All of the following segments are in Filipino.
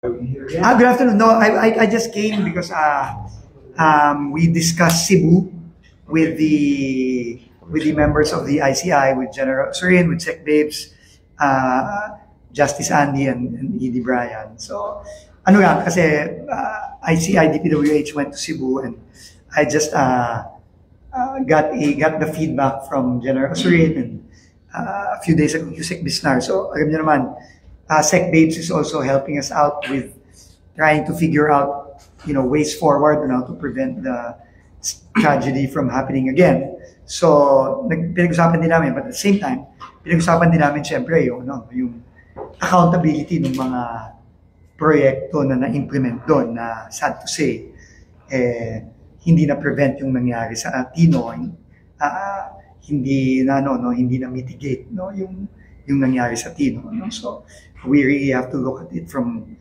Good afternoon. No, I just came because we discussed Cebu with the members of the ICI, with General Surin, with Sec Babes, Justice Andy, and Edie Brian. So, ano lang, kasi ICI DPWH went to Cebu, and I just got the feedback from General Surin and a few days ago, Yusek Bisnar. So, alam niyo naman, Sec Babes is also helping us out with trying to figure out, ways forward on how to prevent the tragedy from happening again. So, pinag-usapan din namin, but at the same time, pinag-usapan din namin siyempre yung accountability ng mga proyekto na na-implement doon na, sad to say, hindi na-prevent yung nangyari sa Tino, hindi na mitigate yung nangyari sa Tino. So, we really have to look at it from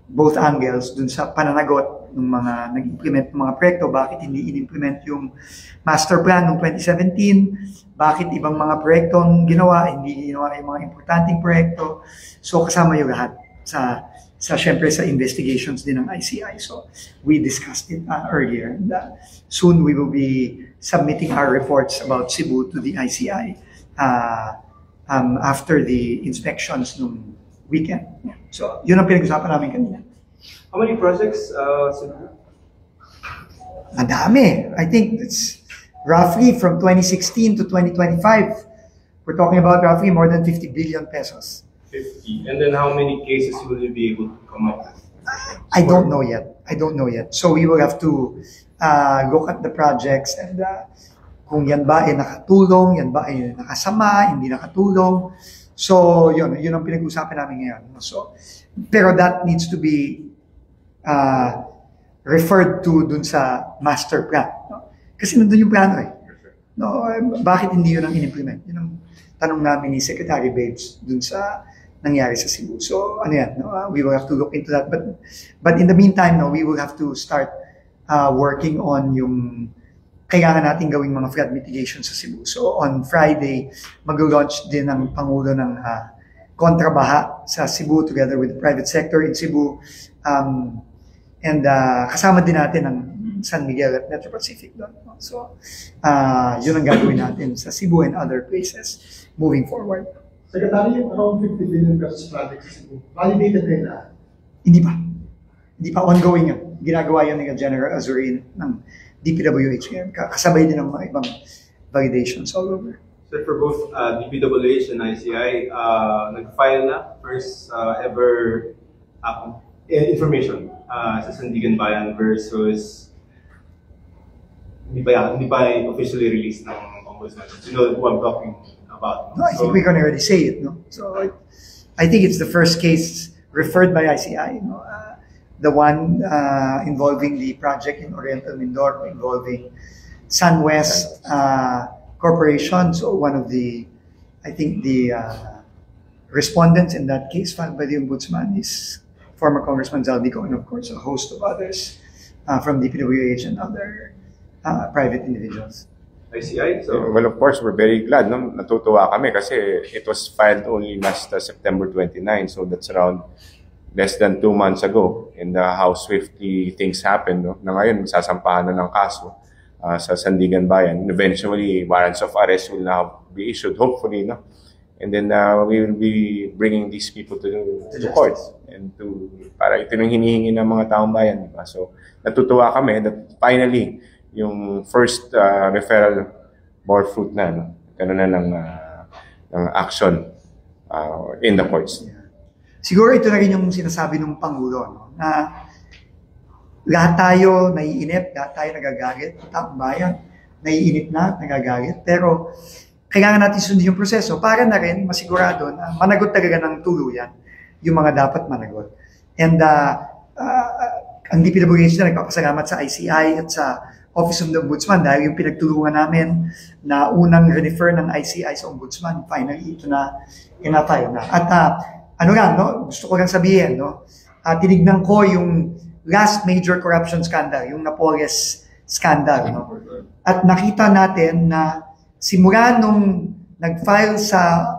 both angles dun sa pananagot ng mga nag-implement ng mga proyekto, bakit hindi in-implement yung master plan ng 2017, bakit ibang mga proyekto ang hindi ginawa yung mga importanteng proyekto. So kasama yung lahat syempre sa investigations din ng ICI. So we discussed it earlier. And, soon we will be submitting our reports about Cebu to the ICI after the inspections nung weekend. So, yun ang pinag-usapan namin kanina. How many projects, Madami. I think it's roughly from 2016 to 2025. We're talking about roughly more than 50 billion pesos. 50. And then how many cases will you be able to come up with? I don't know yet. So we will have to look at the projects and kung yan ba ay nakatulong, yan ba ay nakasama, hindi nakatulong. So, yun ang pinag-usapan namin ngayon. So, pero that needs to be referred to dun sa master plan. No? Kasi nandun yung plano eh. No, bakit hindi yun ang in-implement? Yun ang tanong namin ni Secretary Babes dun sa nangyari sa Cebu. So, ano yan? No? We will have to look into that. But in the meantime, we will have to start working on yung kailangan natin gawing mga flood mitigation sa Cebu. So on Friday, mag-launch din ang Pangulo ng kontrabaha sa Cebu together with the private sector in Cebu. And kasama din natin ang San Miguel at Metro Pacific doon. So yun ang gagawin natin sa Cebu and other places moving forward. Secretary, around 50 billion pesos project sa Cebu. Validated kayo na? Hindi pa ongoing yan. Ginagawa yan ng General Azurin ng DPWH ngayon. Kasabay din ng mga ibang validations all over. So for both DPWH and ICI, nag-file na first ever information sa Sandigan Bayan versus hindi pa officially released ng Ombudsman. You know who I'm talking about. No, I think we can already say it. No? So I think it's the first case referred by ICI. The one involving the project in Oriental Mindoro, involving SunWest Corporation. So one of the respondents in that case filed by the Ombudsman is former Congressman Zaldico, and of course a host of others from DPWH and other private individuals. ICI? So, well, of course, we're very glad. No? Natutuwa kami kasi it was filed only last September 29, so that's around less than 2 months ago, and how swiftly things happened. No? Na ngayon, sasampahan na ng kaso sa Sandigan Bayan. Eventually, warrants of arrest will now be issued, hopefully. No? And then we will be bringing these people to court. And para ito yung hinihingi ng mga taong bayan. Diba? So, natutuwa kami that finally, yung first referral bore fruit na. No? Ganun na ng action in the courts. Siguro ito na rin yung sinasabi ng Pangulo, na lahat tayo naiinip, lahat tayo nagagalit, taong bayan, naiinip na, nagagalit, pero kailangan natin sundin yung proseso para na rin masigurado na managot talaga ng tuluyan yung mga dapat managot. And ang DPWH na nagpapasalamat sa ICI at sa Office of the Ombudsman dahil yung pinagtulungan namin na unang refer ng ICI sa Ombudsman, finally ito na, tayo na. At gusto ko lang sabihin, tinignan ko yung last major corruption scandal, yung Napoles scandal. At nakita natin na simula nung nag-file sa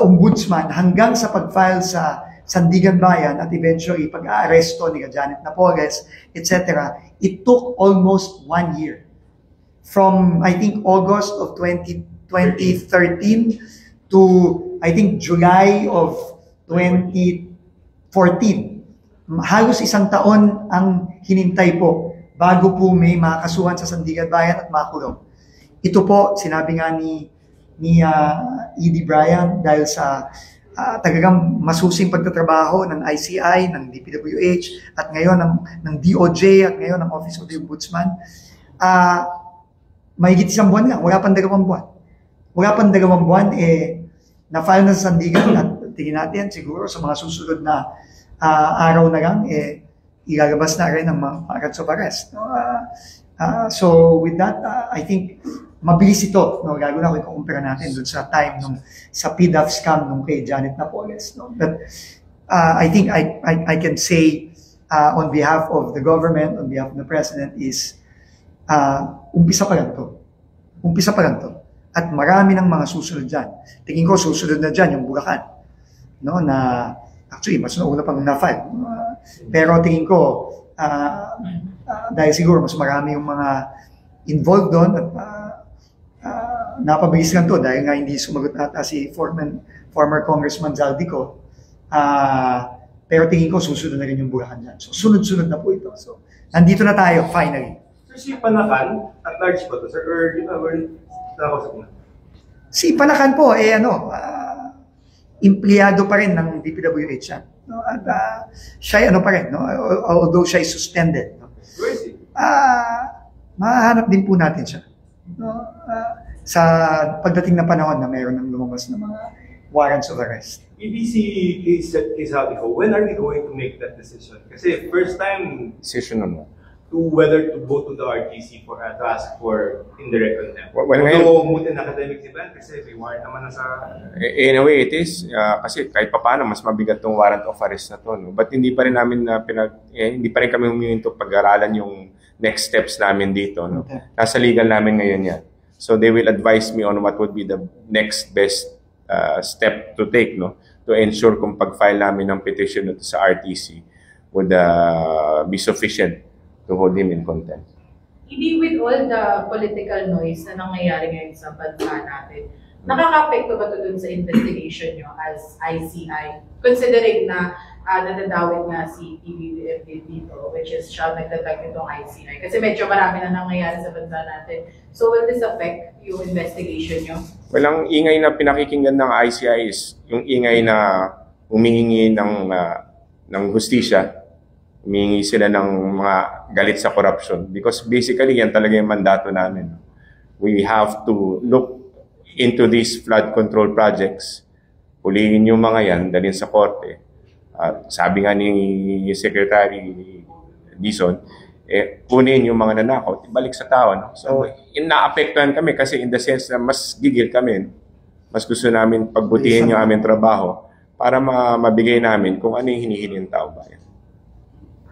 ombudsman hanggang sa pag-file sa Sandigan Bayan at eventually pag-aaresto ni Janet Napoles, etc., it took almost 1 year. From, I think, August of 2013 to, I think, July of 2014. Halos 1 taon ang hinintay po bago po may makasuhan sa Sandigan Bayan at makulong. Ito po, sinabi nga ni Edie Bryan dahil sa talagang masusing pagtatrabaho ng ICI, ng DPWH, at ngayon ng DOJ, at ngayon ng Office of the Ombudsman. Mahigit 1 buwan lang, wala pang 2 buwan. Wala pang 2 buwan, na-file na sa Sandigan at tingin natin siguro sa mga susunod na araw na lang, ilalabas na rin ang mga warrants of arrest. No? So with that, I think mabilis ito, no? Lalo na kung ikukumpara natin dun sa time sa PDAF scam nung kay Janet Napoles. No? But I think I can say on behalf of the government, on behalf of the President is umpisa pa lang to. Umpisa pa lang to. At marami ng mga susunod dyan. Tingin ko susunod na dyan yung Bulacan. No? Na actually, mas nauna pang na-file. Pero tingin ko, dahil siguro mas marami yung mga involved doon at napabilis lang to dahil nga hindi sumagot ata si former Congressman Zaldico. Pero tingin ko susunod na rin yung Bulacan dyan. So sunod-sunod na po ito. So nandito na tayo, finally. Sir, si Panakan, at large ba ito, sir? Or, nakakausap na? Si Panakan po, empleyado pa rin ng DPWH yan. No? At siya pa rin, no? Although siya is suspended. No? Where is he? Mahanap din po natin siya. No? Sa pagdating na panahon na mayroon ng lumabas na mga warrants of arrest. EBC is how they go. When are we going to make that decision? Kasi first time Decision on what? to whether to go to the RTC for to ask for indirect contempt. Well, Although mutin academic event kasi may warrant naman na sa... In a way, it is. Kasi kahit papaano, mas mabigat tong warrant of arrest na to. No? But hindi pa rin namin hindi pa rin kami huminto pag-aralan yung next steps namin dito. No? Okay. Nasa legal namin ngayon yan. So they will advise me on what would be the next best step to take, no, to ensure kung pag-file namin ng petition sa RTC would be sufficient to hold him in contempt. Hindi, with all the political noise na nangyayari ngayon sa bansa natin, nakaka-apekto ba ito dun sa investigation nyo as ICI? Considering na nadadawit nga si PBBM dito, which is siya nagtatag itong ICI. Kasi medyo marami na nangyayari sa bansa natin. So will this affect yung investigation nyo? Well, ang ingay na pinakikinggan ng ICI is yung ingay na humingi ng hustisya. Humingi sila ng mga galit sa corruption. Because basically, yan talaga yung mandato namin. We have to look into these flood control projects. Huliin yung mga yan, dalhin sa korte. Sabi nga ni Secretary Dizon, kunin yung mga nanakaw, ibalik sa tao. No? So, naapektuhan kami kasi in the sense na mas gigil kami. Mas gusto namin pagbutihin yung aming trabaho para mabigay namin kung ano yung hinihiling tao bayan.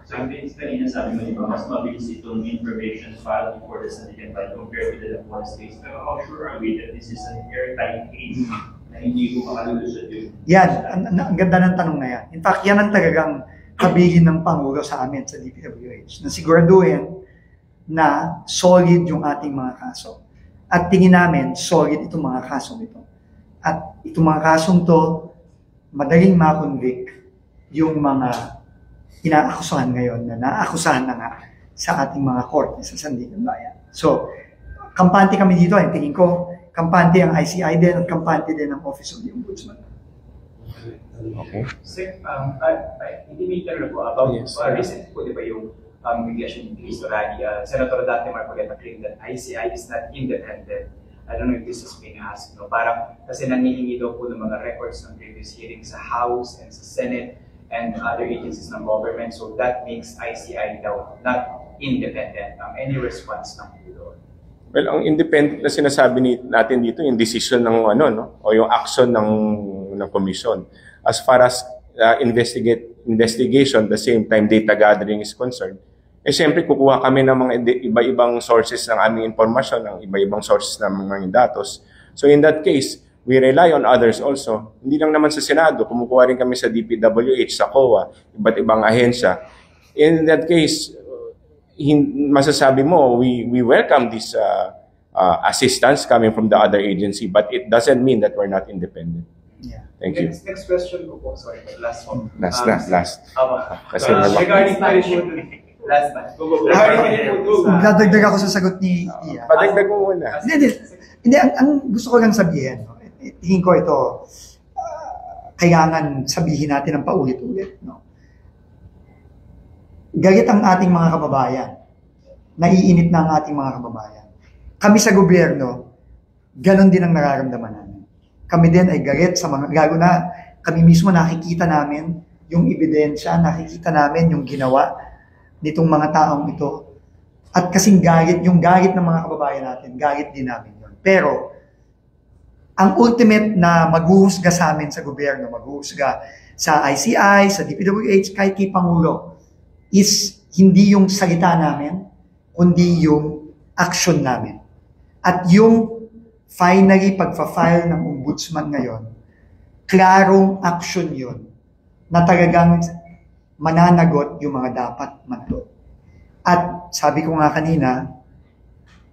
So, kanina sabi mo, diba, mas mabilis itong information file before the Sandigan file compared with the Lapuan case. Pero how sure are we that this is an airtight case na hindi ko makalulusot yun? Yan, ang ganda ng tanong na yan. In fact, yan ang talagang kabilin ng Pangulo sa amin sa DPWH. Na siguraduhin na solid yung ating mga kaso. At tingin namin, solid itong mga kasong ito. At itong mga kasong to, madaling makonvict yung mga inaakusahan ngayon na naaakusahan na nga sa ating mga korte sa Sandigan Bayan. So, kampante kami dito. Ang tingin ko, kampante ang ICI din at kampante din ang Office of the Ombudsman. Okay. Sir, hindi may tanong po about Yes. recent po, di ba yung migration history, Senator Dante Marcoleta claimed that ICI is not independent. I don't know if this is being asked, no? Parang kasi nangihingi daw po ng mga records ng previous hearings sa House and sa Senate and other agencies ng government, so that makes ICI daw not independent. Any response ng doon? Well, ang independent na sinasabi natin dito, yung decision ng o yung action ng commission. As far as investigation, the same time data gathering is concerned, siyempre kukuha kami ng mga iba-ibang sources ng aming informasyon, ng iba-ibang sources ng mga datos. So in that case, we rely on others also. Hindi lang naman sa Senado, kumukuha rin kami sa DPWH, sa COA, iba't ibang ahensya. In that case, masasabi mo, we welcome this assistance coming from the other agency, but it doesn't mean that we're not independent. Yeah. Thank you. Next question ko po, sorry, last one. Last. Kasi Regarding last time. Dadagdag ako sa sagot ni Ian. padagdag mo muna. Hindi, ang gusto ko lang sabihin, no? Tingin ko ito, kailangan sabihin natin ng paulit-ulit. No? Galit ang ating mga kababayan. Naiinit na ang ating mga kababayan. Kami sa gobyerno, ganon din ang nararamdaman namin. Kami din ay galit sa mga, lalo na kami mismo nakikita namin yung ebidensya, nakikita namin yung ginawa nitong mga taong ito. At kasing galit, yung galit ng mga kababayan natin, galit din namin yun. Pero, ang ultimate na maghuhusga sa amin sa gobyerno, maghuhusga sa ICI, sa DPWH, kahit kay Pangulo, is hindi yung salita namin, kundi yung action namin. At yung finally pagpa-file ng ombudsman ngayon, klarong action yun na talagang mananagot yung mga dapat managot. At sabi ko nga kanina,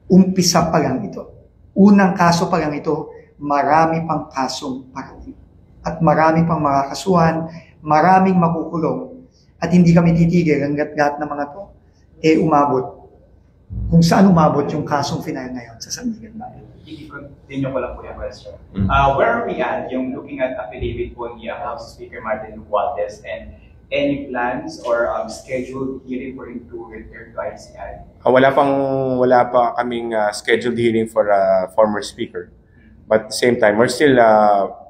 umpisa pa lang ito. Unang kaso pa lang ito, marami pang kasong parating. At marami pang makakasuhan, maraming makukulong, at hindi kami titigil hanggat lahat ng mga to, umabot. Kung saan umabot yung kasong final ngayon sa Sandigan Bayan. I-continue ko lang po yung question. Where are we at? Yung looking at affidavit po ni House Speaker Martin Romualdez, and any plans or scheduled hearing for him to return to ICI? Wala pa kaming scheduled hearing for a former speaker. But at the same time, we're still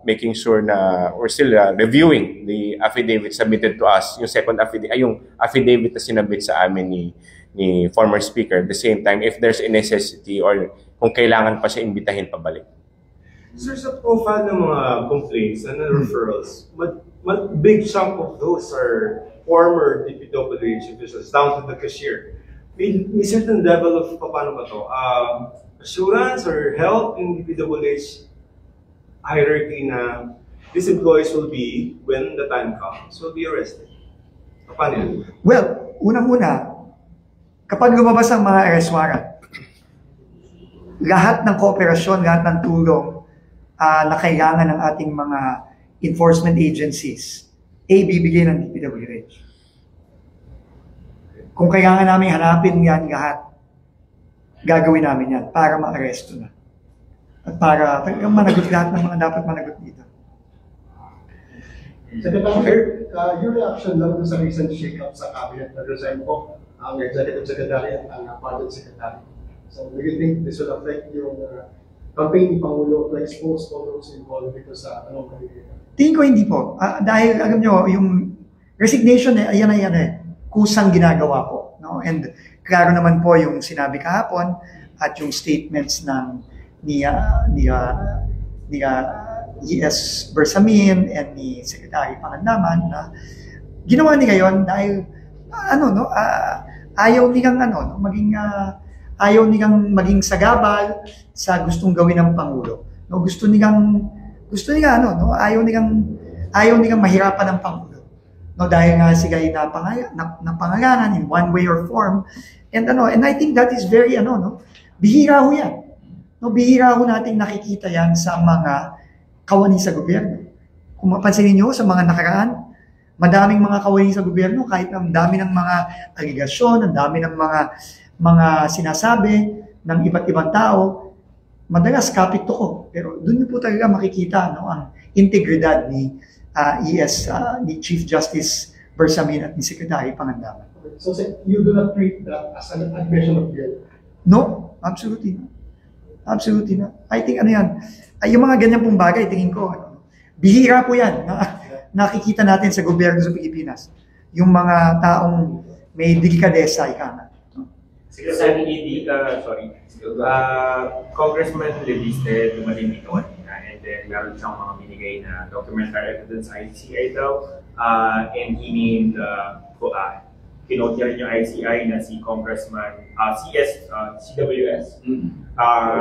making sure na we're still reviewing the affidavit submitted to us, yung second affidavit, yung affidavit na sinabit sa amin ni former speaker. At the same time, if there's a necessity or kung kailangan pa siya imbitahin pabalik. Sir, sa profile ng mga complaints and referrals, big chunk of those are former DPWH officials down to the cashier. May certain level of, paano ba to, assurance or help in DPWH hierarchy na these employees will be, when the time comes, will be arrested. Paano yun? Well, unang-una, kapag lumabas ang mga arrest warrant, lahat ng kooperasyon, lahat ng tulong na kailangan ng ating mga enforcement agencies, bibigay ng DPWH. Kung kailangan namin hanapin yan lahat, gagawin namin yan para ma-aresto na. At para talagang managot lahat ng mga dapat managot dito. Secretary, your reaction lang sa recent shake-up sa cabinet na resign po ang executive secretary at ang budget secretary. So, do you think this will affect yung campaign ni Pangulo to expose all those involved dito sa Tingin ko hindi po. Dahil alam nyo, yung resignation, ayan kusang ginagawa po. No? And klaro naman po yung sinabi kahapon at yung statements ng ni ES Bersamin and ni Secretary Pangandaman na ginawa ni ngayon dahil ayaw nilang maging sagabal sa gustong gawin ng Pangulo. No, gusto nilang ayaw nilang mahirapan ng Pangulo. No, dahil nga sila ay napangalanan in one way or form. And I think that is very bihira ho yan. No, bihira ho nating nakikita yan sa mga kawani sa gobyerno. Kung mapansinin niyo sa mga nakaraan, madaming mga kawani sa gobyerno, kahit ang dami ng mga aligasyon, ang dami ng mga sinasabi ng iba't ibang tao, madalas kapit ko. Pero doon niyo po talaga makikita ang integridad ni ni Chief Justice Bersamin at ni Secretary Pangandaman. So you do not treat that as an admission of guilt? No, absolutely not. Absolutely not. I think yung mga ganyan pong bagay, tingin ko, bihira po yan na nakikita natin sa gobyerno sa Pilipinas. Yung mga taong may delikadesa, Secretary ED, Congressman Leviste dumating dito and then meron siyang mga binigay na documentary evidence ICI daw, and he named kinote niya rin yung ICI na si Congressman CWS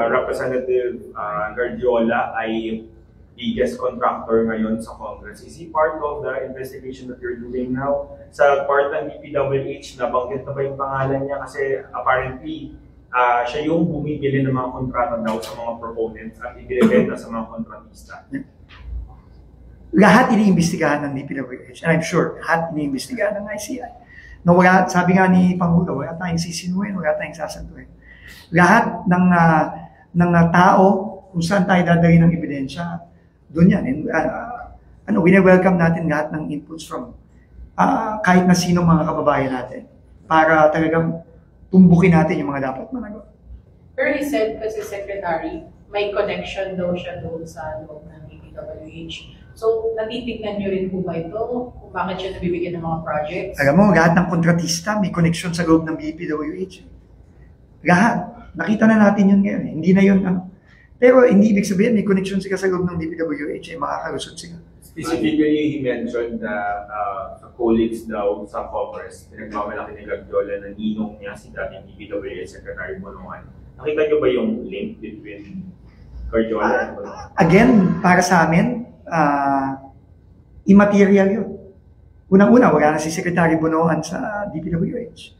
Representative Guardiola ay biggest contractor ngayon sa Congress. Is he part of the investigation that you're doing now? Sa part ng DPWH, nabanggit na ba yung pangalan niya? Kasi apparently, siya yung bumibili ng mga kontrata daw sa mga proponents at ibinibenta sa mga kontratista. Lahat iniimbestigahan ng DPWH, and I'm sure lahat iniimbestigahan ng ICI. No, wala, sabi nga ni Pangulo, wala tayong sisinuhin, wala tayong sasantuhin. Lahat ng tao, kung saan tayo dadalhin ng ebidensya, doon yan. And, wini-welcome natin lahat ng inputs from kahit na sino mga kababayan natin para talagang tumbukin natin yung mga dapat managot. Pero he said, kasi Secretary, may connection daw siya doon sa loob ng DPWH. So, natitignan niyo rin po ba ito? Kung bakit siya nabibigyan ng mga projects? Alam mo, lahat ng kontratista may connection sa loob ng DPWH. Lahat. Nakita na natin yun ngayon. Hindi na yun, Pero hindi ibig sabihin, may connection sila sa loob ng DPWH, makakalusot sila. Specifically, he mentioned that sa colleagues daw sa Congress, pinagmamalaki ni Gagdiola na ninong niya si dating DPWH Secretary Bonoan. Nakita niyo ba yung link between Gagdiola and Bonoan? Again, para sa amin, immaterial yun. Unang-una, wala na si Secretary Bonoan sa DPWH.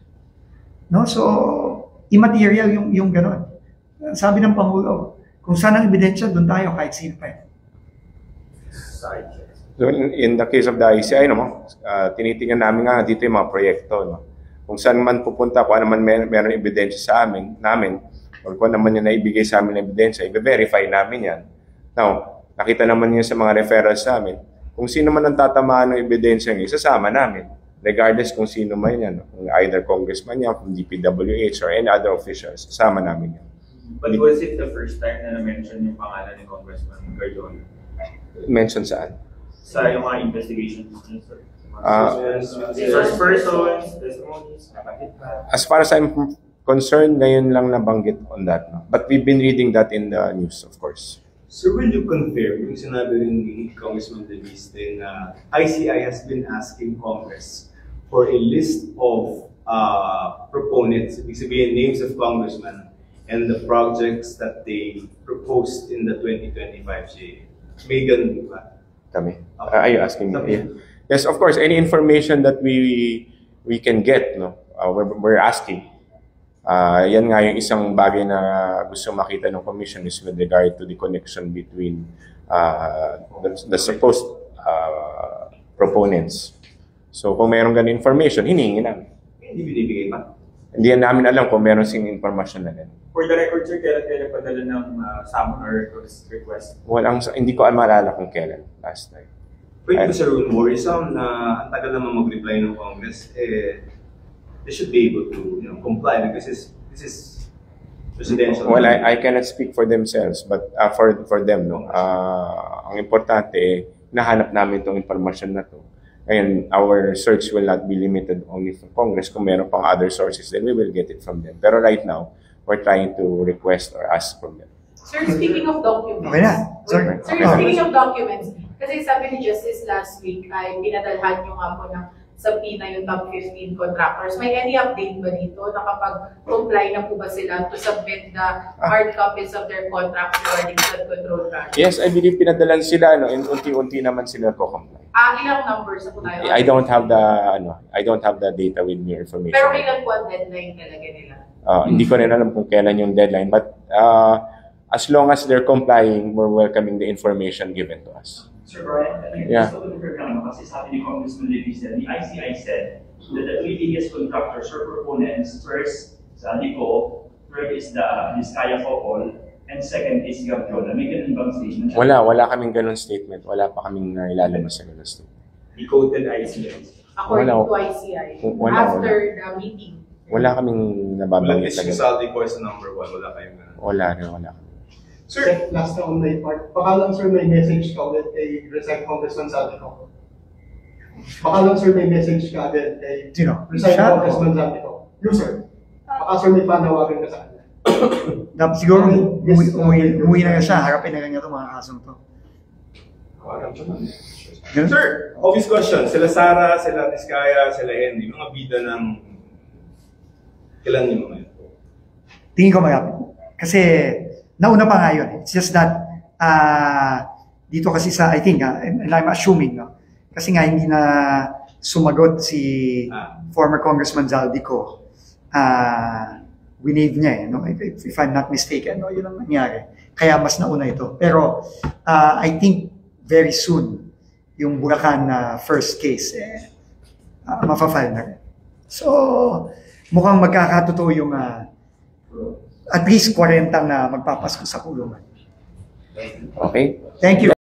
No? So, immaterial yung gano'n. Sabi ng Pangulo, kung saan ang ebidensya, doon tayo kahit sino pa yan. So in the case of the ICI, tinitingnan namin nga dito yung mga proyekto. No? Kung saan man pupunta, kung ano man meron ebidensya sa namin, or kung ano man yung naibigay sa amin na ebidensya, i-verify namin yan. Now, nakita naman yun sa mga referrals namin. Kung sino man ang tatamaan ng ebidensya ng isasama namin. Regardless kung sino man yan. Kung either congressman yan, from DPWH or any other officials, sasama namin yan. But was it the first time na na-mention yung pangalan ni Congressman Gagdiola? Mention saan? Sa yung mga investigations? Source persons, testimonies, nakakit pa. As far as I'm concerned, ngayon lang nabanggit on that. No? But we've been reading that in the news, of course. So will you confirm yung sinabi rin ni Congressman De Viste na ICI has been asking Congress for a list of proponents, ibig sabihin names of congressmen, and the projects that they proposed in the 2025 GA? May ganun ba? Kami. Are you asking me? Yeah. Yes, of course. Any information that we can get, no, we're asking. Yan nga yung isang bagay na gusto makita ng commission is with regard to the connection between the supposed proponents. So kung mayroong ganun information, hinihingi namin. Hindi binibigay pa? Hindi namin alam kung meron sing information na yan. For the record, sir, kailan kayo nagpadala ng summon or request? Hindi ko maalala kung kailan last time. Wait, Sir Ron, worrisome na ang tagal naman mag-reply ng Congress, they should be able to comply because this is presidential. Well, I cannot speak for themselves, but for them, no. Ang importante, nahanap namin itong information na to. And our search will not be limited only from Congress. Kung meron pang other sources, then we will get it from them. Pero right now, we're trying to request or ask from them. Sir, speaking of documents. Okay na. Sorry. Sir, speaking of documents, kasi sabi ni Justice last week ay pinadalhan nyo nga po ng subpoena yung top 15 contractors. May any update ba dito? Nakapag-comply na po ba sila to submit the hard copies of their contracts regarding flood control project? Yes, I believe pinadalan sila, no, and unti-unti naman sila co-comply. Ilang numbers na po tayo? I don't have the data with me information. Pero kailan po ang deadline talaga nila? Hindi ko rin alam kung kailan yung deadline, but as long as they're complying, we're welcoming the information given to us. Sir Brian, Yeah. gusto ko confirm kasi sabi ni Congressman Levisa, the ICI said that the three biggest contractors or proponents, first, Zalico, third is the Vizcaya Focol, and second is Gagdiola. May ganun bang statement? Wala kaming ganun statement. Wala pa kaming nailalabas sa ganun statement. Decoded ICI. According Wala. to ICI, Wala. after the meeting. Wala kaming nababanggit na Yung ganun. saldi ko is number 1, wala kayong ganun. Wala kami. Sir, last na on my part. Baka lang sir may message ka ulit kay Resign Congressman Zaldico. Baka lang sir may message ka agad kay Sino? Resign Siya? Congressman Zaldico. You sir. Baka sir may panawagan ka sa kanya. Dapat siguro umuwi na siya, harapin na lang niya itong mga kasong to. Ganun? Sir, obvious question. Sila Sara, sila Vizcaya, sila Henry, mga bida ng kailan yung mga ito? Tingin ko malapit. Kasi nauna pa nga yun. It's just that dito kasi sa, I think, and I'm assuming, no? Kasi nga hindi na sumagot si former Congressman Zaldico. Winave niya no? If I'm not mistaken, no? Yun ang nangyari. Kaya mas nauna ito. Pero I think very soon, yung Bulacan na first case, mapafile na rin. So, mukhang magkakatotoo yung at least 40 na magpapasko sa kulungan. Okay? Thank you.